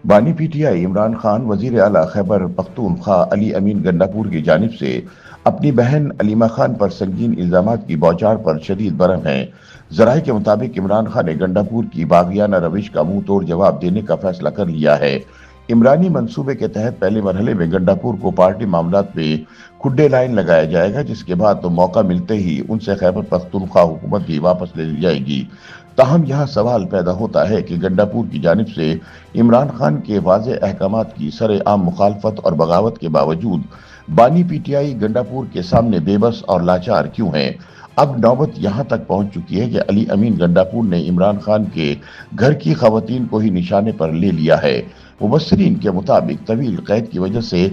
بانی P T I Imran Khan وزیر اعلیٰ خیبر پختونخوا علی امین گنڈاپور کی جانب سے اپنی بہن علیمہ خان پر سنگین الزامات کی بوچھار پر شدید برہم ہیں۔ ذرائع کے مطابق عمران خان نے گنڈاپور کی باغیانہ روش کا منہ توڑ جواب دینے کا فیصلہ کر لیا ہے۔ عمرانی منصوبے کے تحت پہلے مرحلے میں گنڈاپور کو پارٹی معاملات پہ کھڈے لائن لگایا جائے گا، جس کے بعد تو موقع ملتے ہی ان سے خیبر پختونخوا حکومت بھی واپس لے لی جائے گی۔ تاہم یہاں سوال پیدا ہوتا ہے کہ گنڈاپور کی جانب سے عمران خان کے واضح احکامات کی سر عام مخالفت اور بغاوت کے باوجود بانی پی ٹی آئی گنڈاپور کے سامنے بے بس اور لاچار کیوں ہیں؟ اب نوبت یہاں تک پہنچ چکی ہے کہ علی امین گنڈاپور نے عمران خان کے گھر کی خواتین کو ہی نشانے پر لے لیا ہے۔ مبصرین کے مطابق طویل قید کی وجہ سے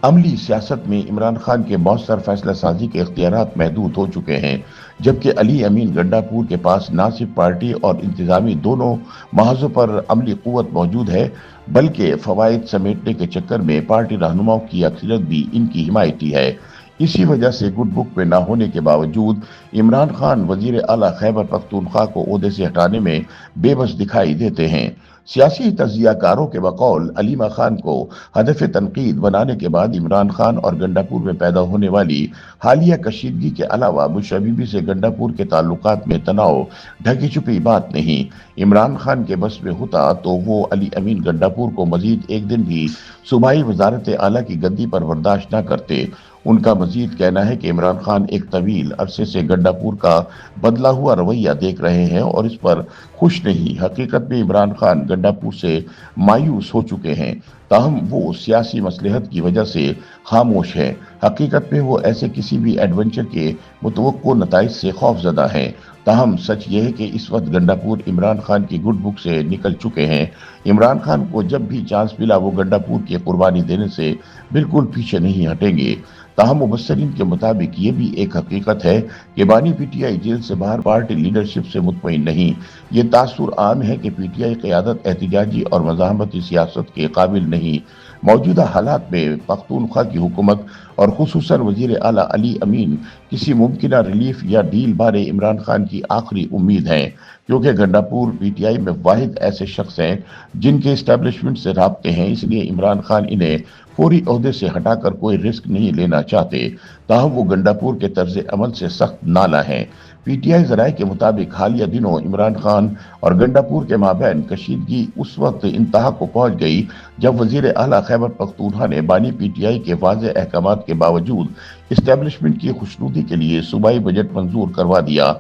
عملی سیاست میں عمران خان کے مؤثر فیصلہ سازی کے اختیارات محدود ہو چکے ہیں، جبکہ علی امین گنڈاپور کے پاس نہ صرف پارٹی اور انتظامی دونوں محاذوں پر عملی قوت موجود ہے، بلکہ فوائد سمیٹنے کے چکر میں پارٹی رہنماؤں کی اکثریت بھی ان کی حمایتی ہے۔ اسی وجہ سے گڈ بک پہ نہ ہونے کے باوجود عمران خان وزیر اعلیٰ خیبر پختونخوا کو عہدے سے ہٹانے میں بے بس دکھائی دیتے ہیں۔ سیاسی تجزیہ کاروں کے بقول علیمہ خان کو ہدف تنقید بنانے کے بعد عمران خان اور گنڈاپور میں پیدا ہونے والی حالیہ کشیدگی کے علاوہ بش حبیبی سے گنڈاپور کے تعلقات میں تناؤ ڈھکی چھپی بات نہیں۔ عمران خان کے بس میں ہوتا تو وہ علی امین گنڈاپور کو مزید ایک دن بھی صوبائی وزارت اعلیٰ کی گدی پر برداشت نہ کرتے۔ ان کا مزید کہنا ہے کہ عمران خان ایک طویل عرصے سے گنڈاپور کا بدلا ہوا رویہ دیکھ رہے ہیں اور اس پر خوش نہیں۔ حقیقت میں عمران خان گنڈاپور سے مایوس ہو چکے ہیں، تاہم وہ سیاسی مصلحت کی وجہ سے خاموش ہیں۔ حقیقت میں وہ ایسے کسی بھی ایڈونچر کے متوقع نتائج سے خوف زدہ ہیں۔ تاہم سچ یہ ہے کہ اس وقت گنڈاپور عمران خان کی گڈ بک سے نکل چکے ہیں۔ عمران خان کو جب بھی چانس ملا وہ گنڈاپور کی قربانی دینے سے بالکل پیچھے نہیں ہٹیں گے۔ تاہم مبصرین کے مطابق یہ بھی ایک حقیقت ہے کہ بانی پی ٹی آئی جیل سے باہر پارٹی لیڈرشپ سے مطمئن نہیں۔ یہ تاثر عام ہے کہ پی ٹی آئی قیادت احتجاجی اور مزاحمتی سیاست کے قابل نہیں۔ موجودہ حالات میں پختونخوا کی حکومت اور خصوصاً وزیر اعلیٰ علی امین کسی ممکنہ ریلیف یا ڈیل بارے عمران خان کی آخری امید ہیں، کیونکہ گنڈاپور پی ٹی آئی میں واحد ایسے شخص ہیں جن کے اسٹیبلشمنٹ سے رابطے ہیں، اس لیے عمران خان انہیں فوری عہدے سے ہٹا کر کوئی رسک نہیں لینا چاہتے۔ تاہم وہ گنڈاپور کے طرز عمل سے سخت نالہ ہیں۔ پی ٹی آئی ذرائع کے مطابق حالیہ دنوں عمران خان اور گنڈاپور کے مابین کشیدگی اس وقت انتہا کو پہنچ گئی جب وزیر اعلیٰ خیبر پختونخوا نے بانی پی ٹی آئی کے واضح احکامات کے باوجود اسٹیبلشمنٹ کی خوشنودی کے لیے صوبائی بجٹ منظور کروا دیا،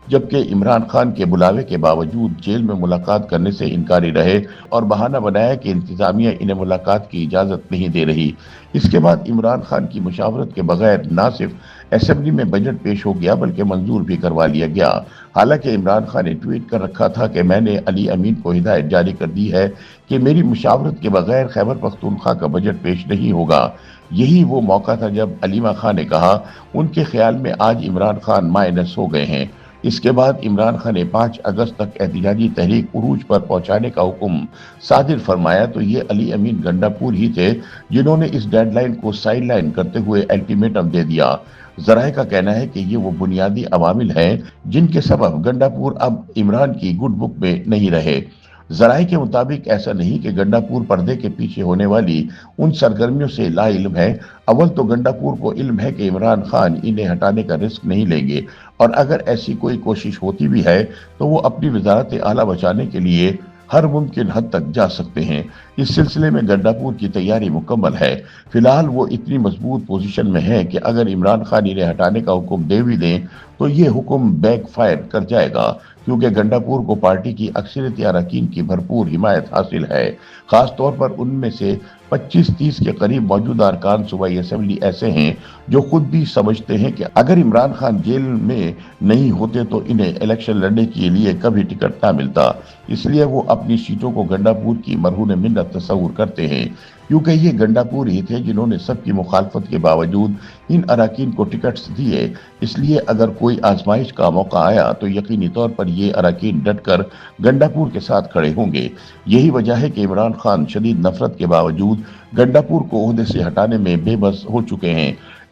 جبکہ عمران خان کے بلاوے کے باوجود جیل میں ملاقات کرنے سے انکاری رہے اور بہانہ بنایا کہ انتظامیہ انہیں ملاقات کی اجازت نہیں دے رہی۔ اس کے بعد عمران خان کی مشاورت کے بغیر نہ صرف اسمبلی میں بجٹ پیش ہو گیا بلکہ منظور بھی کروا لیا گیا۔ حالانکہ عمران خان نے ٹویٹ کر رکھا تھا کہ میں نے علی امین کو ہدایت جاری کر دی ہے کہ میری مشاورت کے بغیر خیبر پختونخوا کا بجٹ پیش نہیں ہوگا۔ یہی وہ موقع تھا جب علیمہ خان نے کہا ان کے خیال میں آج عمران خان مائنس ہو گئے ہیں۔ اس کے بعد عمران خان نے 5 اگست تک احتجاجی تحریک عروج پر پہنچانے کا حکم صادر فرمایا تو یہ علی امین گنڈاپور ہی تھے جنہوں نے اس ڈیڈ لائن کو سائیڈ لائن کرتے ہوئے الٹیمیٹم دے دیا۔ ذرائع کا کہنا ہے کہ یہ وہ بنیادی عوامل ہیں جن کے سبب گنڈاپور اب عمران کی گڈ بک میں نہیں رہے۔ ذرائع کے مطابق ایسا نہیں کہ گنڈاپور پردے کے پیچھے ہونے والی ان سرگرمیوں سے لا علم ہے۔ اول تو گنڈاپور کو علم ہے کہ عمران خان انہیں ہٹانے کا رسک نہیں لیں گے، اور اگر ایسی کوئی کوشش ہوتی بھی ہے تو وہ اپنی وزارت اعلیٰ بچانے کے لیے ہر ممکن حد تک جا سکتے ہیں۔ اس سلسلے میں گنڈاپور کی تیاری مکمل ہے۔ فی الحال وہ اتنی مضبوط پوزیشن میں ہے کہ اگر عمران خان انہیں ہٹانے کا حکم دے بھی دیں تو یہ حکم بیک فائر کر جائے گا، کیونکہ گنڈاپور کو پارٹی کی اکثریتی اراکین کی بھرپور حمایت حاصل ہے۔ خاص طور پر ان میں سے 25-30 کے قریب موجودہ ارکان صوبائی اسمبلی ایسے ہیں جو خود بھی سمجھتے ہیں کہ اگر عمران خان جیل میں نہیں ہوتے تو انہیں الیکشن لڑنے کے لیے کبھی ٹکٹ نہ ملتا۔ اس لیے وہ اپنی سیٹوں کو گنڈاپور کی مرہون منت تصور کرتے ہیں، کیونکہ یہ گنڈاپور ہی تھے جنہوں نے سب کی مخالفت کے باوجود ان اراکین کو ٹکٹس دیے۔ اس لیے اگر کوئی آزمائش کا موقع آیا تو یقینی طور پر یہ اراکین ڈٹ کر گنڈاپور کے ساتھ کھڑے ہوں گے۔ یہی وجہ ہے کہ عمران خان شدید نفرت کے باوجود گنڈاپور کو عہدے سے ہٹانے میں بے بس ہو چکے ہیں۔